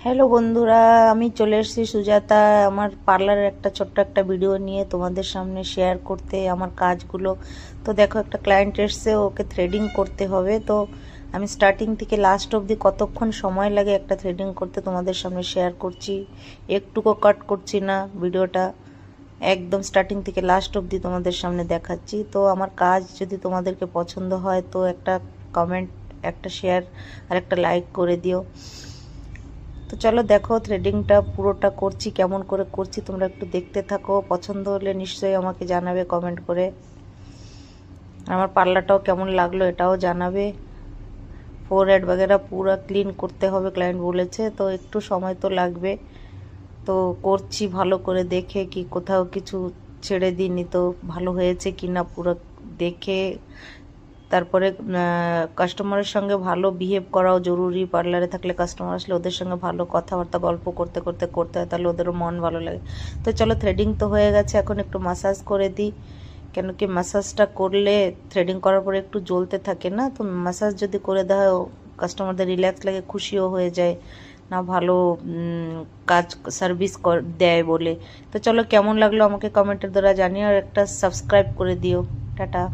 Hello বন্ধুরা, আমি চলে এসেছি সুজাতা আমার পার্লারের একটা ছোট্ট একটা ভিডিও নিয়ে তোমাদের সামনে শেয়ার করতে আমার কাজগুলো। তো দেখো, একটা ক্লায়েন্ট এসছে, ওকে থ্রেডিং করতে হবে। তো আমি স্টার্টিং থেকে লাস্ট অবধি কতক্ষণ সময় লাগে একটা থ্রেডিং করতে তোমাদের সামনে শেয়ার করছি। একটুকু কাট করছি না ভিডিওটা, একদম স্টার্টিং থেকে লাস্ট অবধি তোমাদের সামনে দেখাচ্ছি। তো আমার কাজ যদি তোমাদেরকে পছন্দ হয় তো একটা কমেন্ট, একটা শেয়ার আর একটা লাইক করে দিও। তো চলো দেখো, থ্রেডিংটা পুরোটা করছি, কেমন করে করছি তোমরা একটু দেখতে থাকো। পছন্দ হলে নিশ্চয়ই আমাকে জানাবে কমেন্ট করে। আমার পার্লারটাও কেমন লাগলো এটাও জানাবে। ফোরহেড বগেরা পুরো ক্লিন করতে হবে ক্লায়েন্ট বলেছে, তো একটু সময় তো লাগবে। তো করছি ভালো করে দেখে, কি কোথাও কিছু ছেড়ে দিইনি, তো ভালো হয়েছে কি না পুরো দেখে। তারপরে কাস্টমারের সঙ্গে ভালো বিহেভ করাও জরুরি। পার্লারে থাকলে কাস্টমার আসলে ওদের সঙ্গে ভালো কথাবার্তা গল্প করতে করতে করতে হয়, তাহলে ওদেরও মন ভালো লাগে। তো চলো, থ্রেডিং তো হয়ে গেছে, এখন একটু মাসাজ করে দিই। কেন কি মাসাজটা করলে থ্রেডিং করার পরে একটু জ্বলতে থাকে না, তো মাসাজ যদি করে দেওয়া হয় কাস্টমারদের রিল্যাক্স লাগে, খুশিও হয়ে যায় না, ভালো কাজ সার্ভিস দেয় বলে। তো চলো, কেমন লাগলো আমাকে কমেন্টের দ্বারা জানিও, আর একটা সাবস্ক্রাইব করে দিও। টাটা।